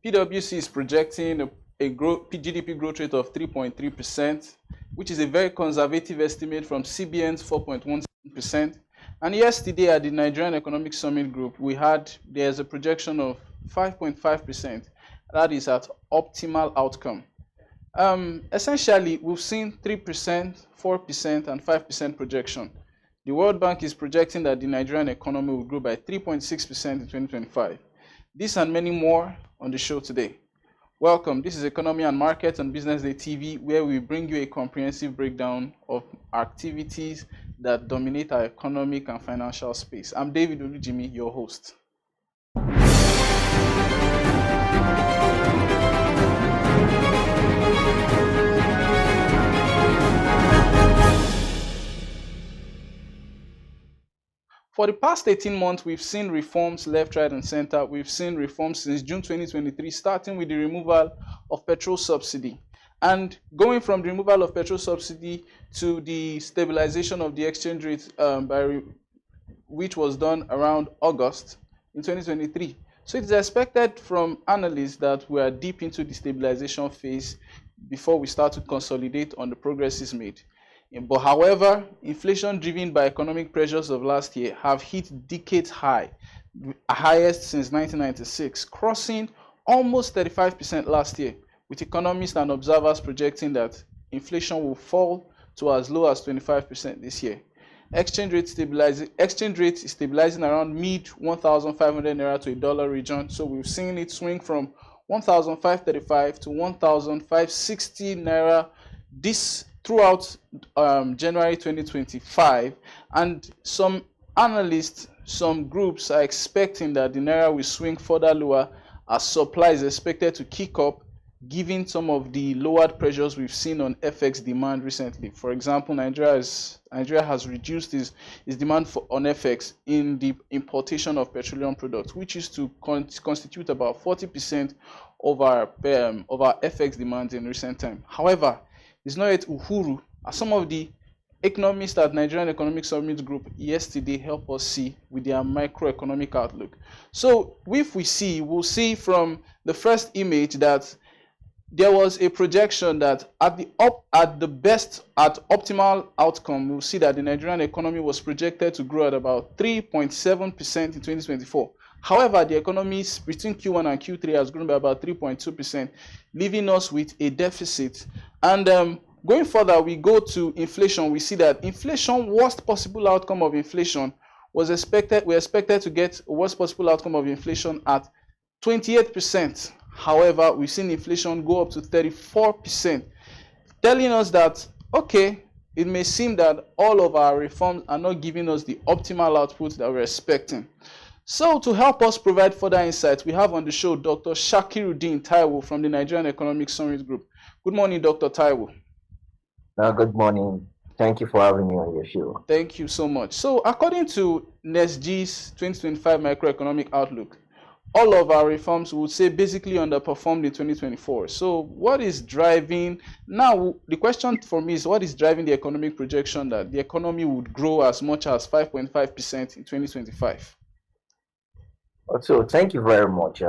PwC is projecting a GDP growth rate of 3.3%, which is a very conservative estimate from CBN's 4.17%. And yesterday at the Nigerian Economic Summit Group, there's a projection of 5.5%. That is at optimal outcome. Essentially, we've seen 3%, 4%, and 5% projection. The World Bank is projecting that the Nigerian economy will grow by 3.6% in 2025. This and many more on the show today. Welcome. This is Economy and Markets on Business Day TV, where we bring you a comprehensive breakdown of activities that dominate our economic and financial space. I'm David Olujimi, your host. For the past 18 months, we've seen reforms left, right, and center. We've seen reforms since June 2023, starting with the removal of petrol subsidy. And going from the removal of petrol subsidy to the stabilization of the exchange rate, which was done around August in 2023. So it is expected from analysts that we are deep into the stabilization phase before we start to consolidate on the progresses made. But however, inflation driven by economic pressures of last year have hit decades high, highest since 1996, crossing almost 35% last year, with economists and observers projecting that inflation will fall to as low as 25% this year. Exchange rate is stabilizing around mid 1,500 naira to a dollar region, so we've seen it swing from 1,535 to 1,560 naira throughout January 2025, and some analysts, some groups are expecting that the naira will swing further lower as supply is expected to kick up, given some of the lowered pressures we've seen on FX demand recently. For example, Nigeria has reduced its demand on FX in the importation of petroleum products, which used to constitute about 40% of our FX demand in recent time. However, it's not yet uhuru, as some of the economists at Nigerian Economic Summit Group yesterday helped us see with their microeconomic outlook. So we'll see from the first image that there was a projection that at optimal outcome, we'll see that the Nigerian economy was projected to grow at about 3.7% in 2024. However, the economy between Q1 and Q3 has grown by about 3.2%, leaving us with a deficit. And going further, we go to inflation. We see that worst possible outcome of inflation we expected to get a worst possible outcome of inflation at 28%. However, we've seen inflation go up to 34%, telling us that, okay, it may seem that all of our reforms are not giving us the optimal output that we're expecting. So to help us provide further insights, we have on the show Dr. Shakiruddin Taiwo from the Nigerian Economic Summit Group. Good morning, Dr. Taiwo. Good morning. Thank you for having me on your show. Thank you so much. So according to NESG's 2025 Microeconomic Outlook, all of our reforms would say basically underperformed in 2024. So what is driving, now the question for me is, what is driving the economic projection that the economy would grow as much as 5.5% in 2025? So thank you very much,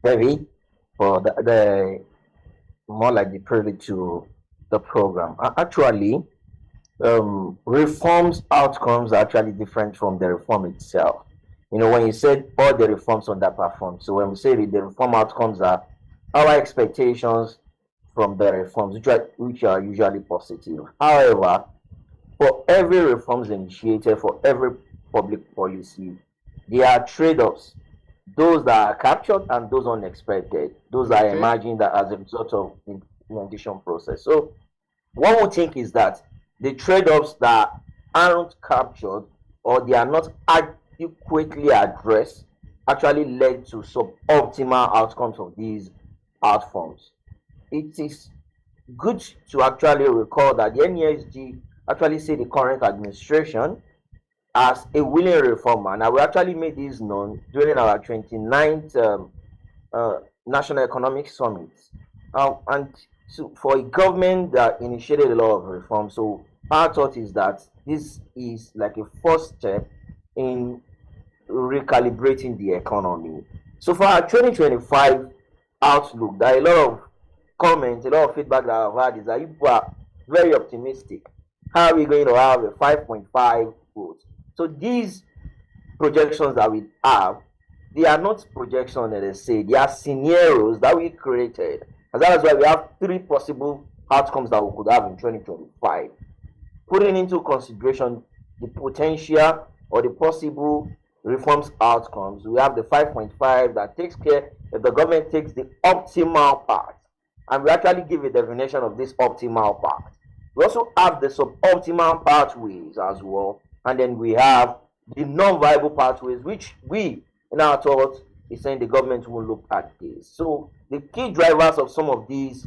Debbie, for the more like the privilege to the program. Actually, reforms outcomes are actually different from the reform itself. You know, when you said all the reforms underperformed, so when we say the reform outcomes are our expectations from the reforms, which are usually positive. However, for every reforms initiated, for every public policy, there are trade-offs. Those that are captured and those unexpected. Those are imagined as a result of the implementation process. So one would think is that the trade-offs that aren't captured or they are not adequately addressed actually led to suboptimal outcomes of these outcomes. It is good to actually recall that the NESG actually say the current administration as a willing reformer. Now, we actually made this known during our 29th National Economic Summit. And so for a government that initiated a lot of reforms, so our thought is that this is like a first step in recalibrating the economy. So for our 2025 outlook. There are a lot of comments, a lot of feedback that I've had is that people are very optimistic. How are we going to have a 5.5 vote? So these projections that we have, they are not projections that they say, they are scenarios that we created. And that is why we have three possible outcomes that we could have in 2025. Putting into consideration the potential or the possible reforms outcomes, we have the 5.5 that takes care if the government takes the optimal part. And we actually give a definition of this optimal part. We also have the suboptimal pathways as well. And then we have the non-viable pathways, which we, in our thoughts, is saying the government will look at this. So the key drivers of some of these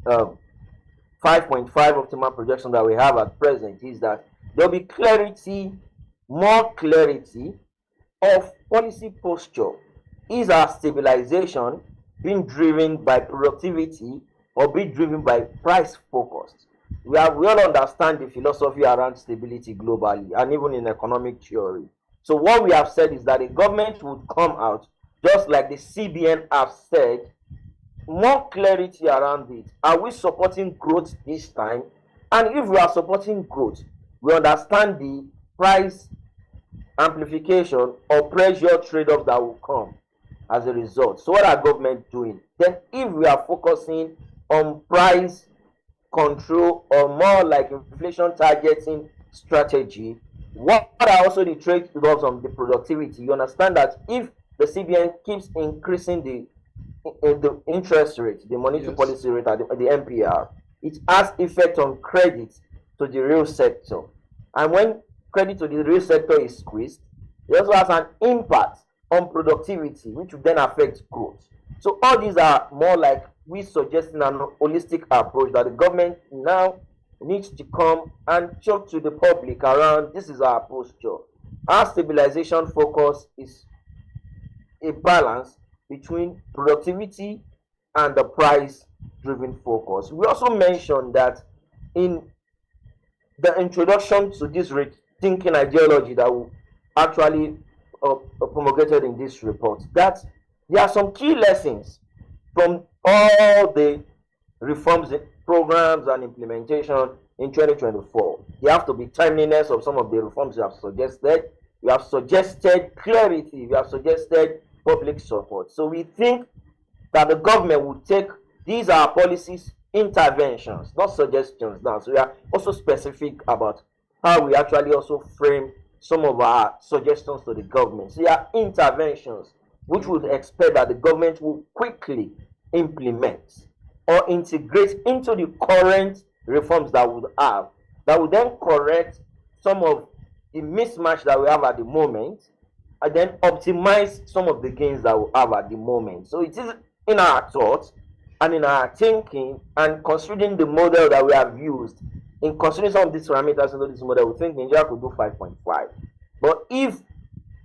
5.5 optimal projections that we have at present is that there'll be clarity, more clarity of policy posture. Is our stabilization being driven by productivity or being driven by price focus? We all understand the philosophy around stability globally and even in economic theory. So what we have said is that the government would come out, just like the CBN have said, more clarity around it. Are we supporting growth this time? And if we are supporting growth, we understand the price amplification or pressure trade-off that will come as a result. So what are government doing? Then if we are focusing on price control or more like inflation targeting strategy, what are also the trade-offs on the productivity? You understand that if the CBN keeps increasing the interest rate, the monetary policy rate, the MPR, it has effect on credit to the real sector. And when credit to the real sector is squeezed, it also has an impact on productivity, which will then affect growth. So all these are more like we suggesting an holistic approach that the government now needs to come and talk to the public around. This is our posture. Our stabilization focus is a balance between productivity and the price driven focus. We also mentioned that in the introduction to this thinking ideology that we actually promulgated in this report, that there are some key lessons from all the reforms, programs, and implementation in 2024. There have to be timeliness of some of the reforms you have suggested. We have suggested clarity. We have suggested public support. So we think that the government will take these are policies interventions, not suggestions now. So we are also specific about how we actually also frame some of our suggestions to the government. So they are interventions which would expect that the government will quickly implement or integrate into the current reforms that would have, that would then correct some of the mismatch that we have at the moment, and then optimize some of the gains that we have at the moment. So it is in our thoughts and in our thinking, and considering the model that we have used, in considering some of these parameters into this model, we think Nigeria could do 5.5. But if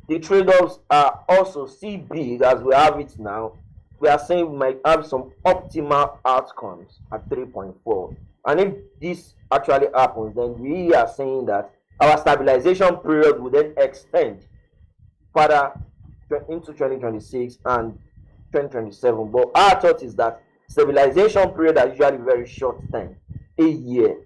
the trade-offs are also see big as we have it now, we are saying we might have some optimal outcomes at 3.4. And if this actually happens, then we are saying that our stabilization period will then extend further into 2026 and 2027. But our thought is that stabilization period are usually very short time, a year,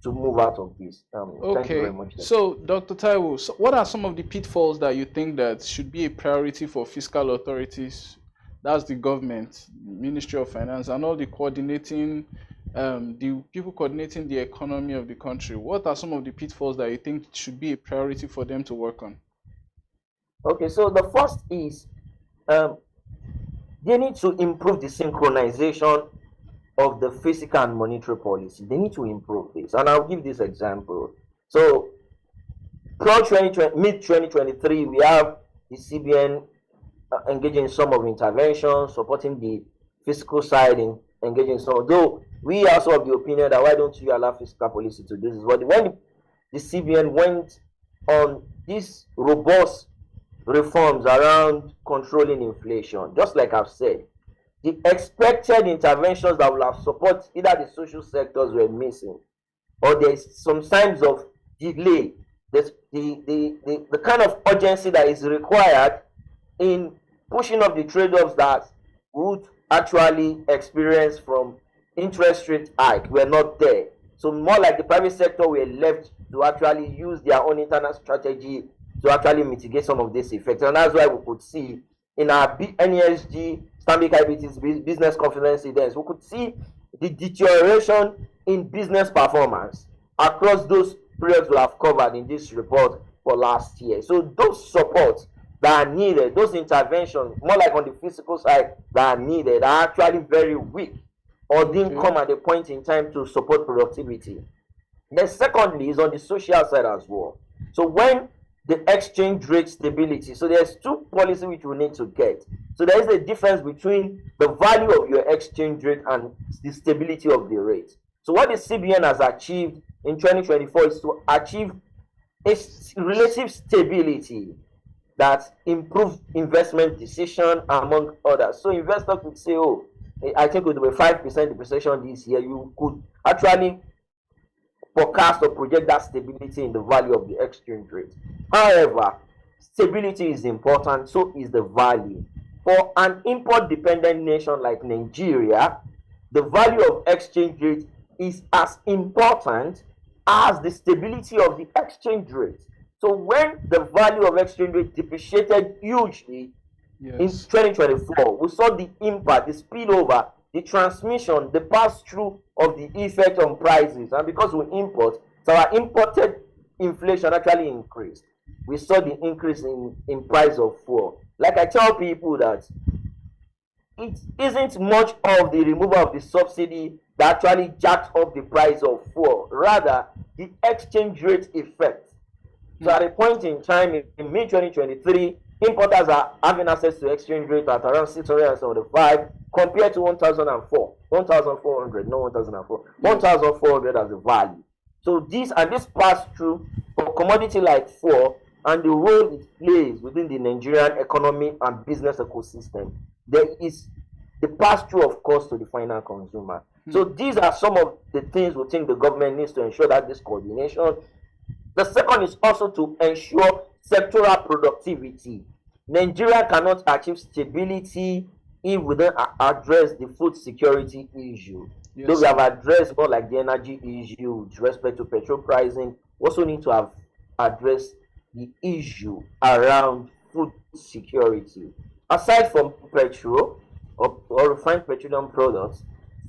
to move out of this. Thank you very much. So, Dr. Taiwo, so what are some of the pitfalls that you think that should be a priority for fiscal authorities? That's the government, Ministry of Finance, and all the coordinating, the people coordinating the economy of the country. What are some of the pitfalls that you think should be a priority for them to work on? Okay, so the first is they need to improve the synchronization of the fiscal and monetary policy. They need to improve this, and I'll give this example. So, mid 2023, we have the CBN engaging in some of interventions, supporting the fiscal side, in engaging some. Though we also have the opinion that why don't you allow fiscal policy to do this? But when the CBN went on these robust reforms around controlling inflation, just like I've said, the expected interventions that will have support either the social sectors were missing, or there's some signs of delay. The kind of urgency that is required in pushing up the trade-offs that would actually experienced from interest rate hike were not there. So more like the private sector were left to actually use their own internal strategy to actually mitigate some of this effect. And that's why we could see in our NESG, Stanbic IBT's business confidence index, we could see the deterioration in business performance across those periods we have covered in this report for last year. So those supports that are needed, those interventions, more like on the physical side, that are needed, are actually very weak or didn't come at a point in time to support productivity. Then secondly is on the social side as well. So when the exchange rate stability, so there's two policies which we need to get. So there is a difference between the value of your exchange rate and the stability of the rate. So what the CBN has achieved in 2024 is to achieve a relative stability that improves investment decision among others. So investors could say, oh, I think it will be 5% depreciation this year. You could actually forecast or project that stability in the value of the exchange rate. However, stability is important, so is the value. For an import dependent nation like Nigeria, the value of exchange rate is as important as the stability of the exchange rate. So when the value of exchange rate depreciated hugely in 2024, we saw the impact, the spillover, the transmission, the pass-through of the effect on prices. And because we import, so our imported inflation actually increased. We saw the increase in price of fuel. Like I tell people that it isn't much of the removal of the subsidy that actually jacked up the price of fuel, rather the exchange rate effect. So at a point in time in May 2023, importers are having access to exchange rate at around 675 compared to 1,004, 1,400, not 1,004, 1,400 as a value. So this pass through for commodity like fuel and the role it plays within the Nigerian economy and business ecosystem, there is the pass through of cost to the final consumer. So these are some of the things we think the government needs to ensure that this coordination. The second is also to ensure sectoral productivity. Nigeria cannot achieve stability if we don't address the food security issue. Though we have addressed more like the energy issue with respect to petrol pricing, we also need to have addressed the issue around food security. Aside from petrol or refined petroleum products,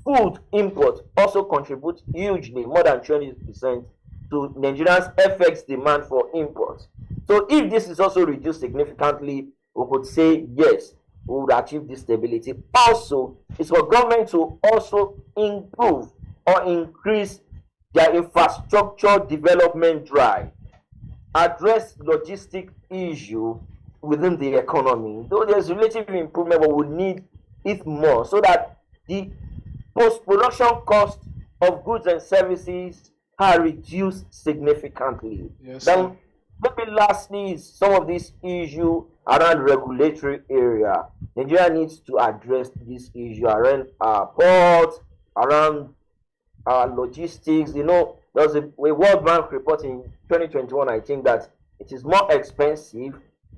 food import also contributes hugely, more than 20%, to Nigeria's FX demand for imports. So if this is also reduced significantly, we could say yes, we would achieve this stability. Also, it's for government to also improve or increase their infrastructure development drive, address logistic issue within the economy. Though there's relative improvement, but we need it more so that the post-production cost of goods and services are reduced significantly. Then maybe lastly is some of this issue around regulatory area. Nigeria needs to address this issue around our ports, around our logistics. You know, there was a World Bank report in 2021, I think, that it is more expensive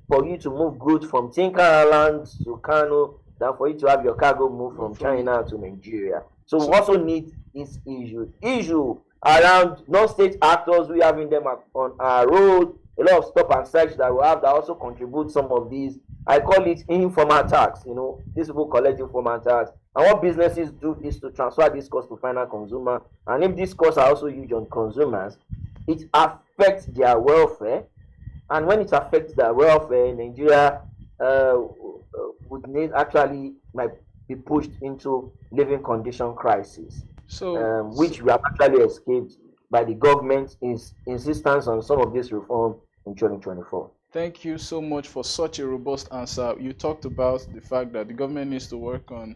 for you to move goods from Tinker Island to Kano than for you to have your cargo moved from China to Nigeria. So we also need this issue around non-state actors we having them on our road, a lot of stop and search that we have that also contribute some of these. I call it informal tax. You know, these people collect informal tax, and what businesses do is to transfer this cost to final consumer. And if these costs are also huge on consumers, it affects their welfare. And when it affects their welfare, Nigeria would need actually might be pushed into living condition crisis. Which we have actually escaped by the government's insistence on some of this reform in 2024. Thank you so much for such a robust answer. You talked about the fact that the government needs to work on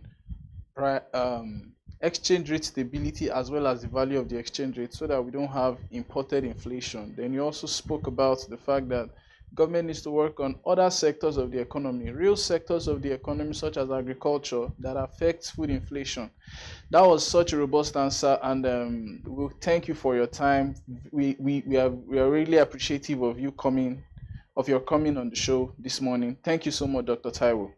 exchange rate stability as well as the value of the exchange rate so that we don't have imported inflation. Then you also spoke about the fact that government needs to work on other sectors of the economy, real sectors of the economy such as agriculture that affects food inflation. That was such a robust answer, and we thank you for your time. We are really appreciative of your coming on the show this morning. Thank you so much, Dr. Taiwo.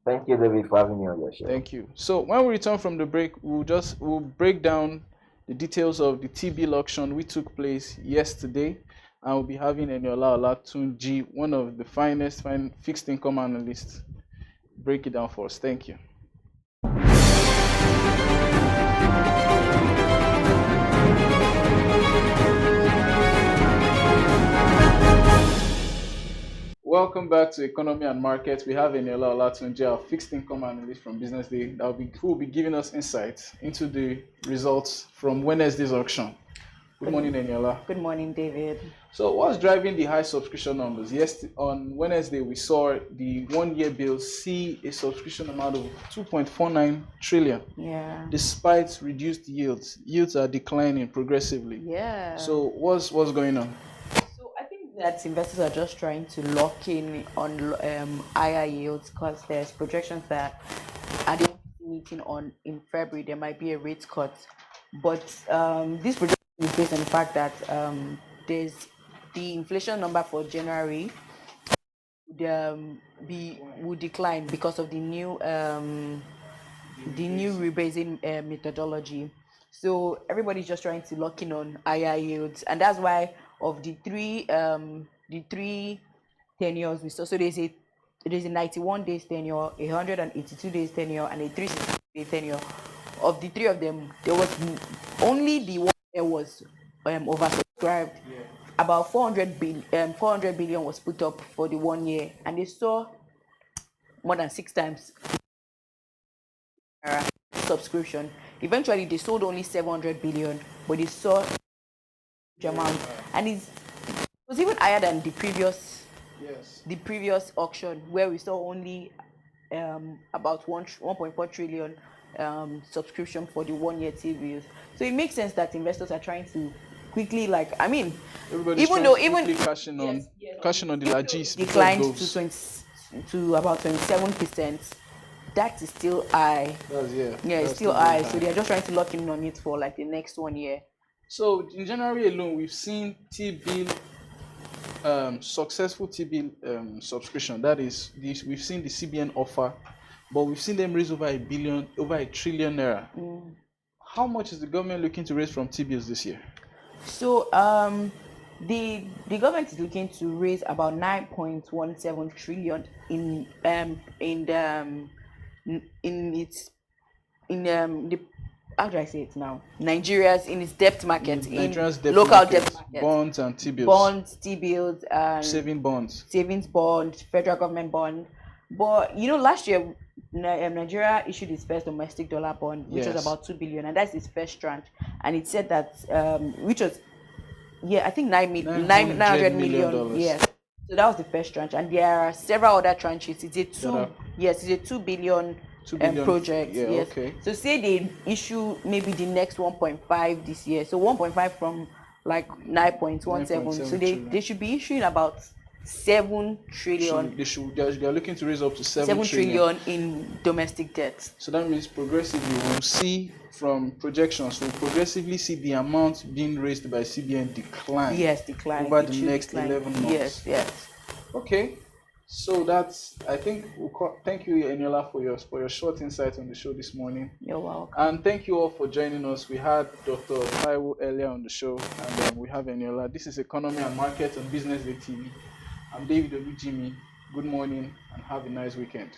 Thank you, David, for having me on your show. Thank you. So when we return from the break, we'll break down the details of the T-bill auction which took place yesterday, and we'll be having Eniola Olatunji, one of the finest fixed income analysts, break it down for us. Thank you. Welcome back to Economy and Markets. We have Eniola Olatunji, our fixed income analyst from Business Day, who will be giving us insights into the results from Wednesday's auction. Good morning, Eniola. Good morning, David. So, what's driving the high subscription numbers? Yes, on Wednesday we saw the one-year bill see a subscription amount of 2.49 trillion. Yeah. Despite reduced yields, yields are declining progressively. Yeah. So, what's going on? So I think that investors are just trying to lock in on higher yields because there's projections that at the meeting in February there might be a rate cut, but this projection is based on the fact that there's the inflation number for January would decline because of the new rebasing methodology. So everybody's just trying to lock in on higher yields, and that's why of the three 10 years we saw. So there's a 91 days tenure, 182 days tenure, and a 360 day tenure. Of the three of them, there was only the one that was oversubscribed. Yeah. About 400 billion was put up for the 1 year, and they saw more than 6 times subscription. Eventually, they sold only 700 billion, but they saw amount, and it was even higher than the previous auction, where we saw only about 1.4 trillion subscription for the 1 year T-bills. So it makes sense that investors are trying to quickly, cashing on the largesse declined to about 27%. That is still high. It's still high. So they are just trying to lock in on it for like the next 1 year. So in January alone, we've seen T-bill successful T-bill subscription. That is, we've seen the CBN offer, but we've seen them raise over a trillion naira. How much is the government looking to raise from T-bills this year? So the government is looking to raise about 9.17 trillion in the how do I say it now? Nigeria's in its debt market, Nigeria's local debt market, bonds and T-bills, T-bills, savings bond, federal government bond. But last year Nigeria issued its first domestic dollar bond, which was about 2 billion, and that's its first tranche. And it said that which was I think $900 million. Yes. So that was the first tranche, and there are several other tranches. It's a 2 billion project. Yeah, yes. Okay. So say they issue maybe the next 1.5 this year. So 1.5 from like 9.17. So they should be issuing about 7 trillion. They're looking to raise up to 7 trillion in domestic debt. So that means progressively we'll see from projections, we'll progressively see the amount being raised by CBN decline. Yes, decline over the next 11 months. Yes. Okay. So I think thank you, Eniola, for your short insight on the show this morning. You're welcome. And thank you all for joining us. We had Dr. Taiwo earlier on the show, and we have Eniola. This is Economy and Markets on Business Day TV. I'm David Olujimi. Good morning and have a nice weekend.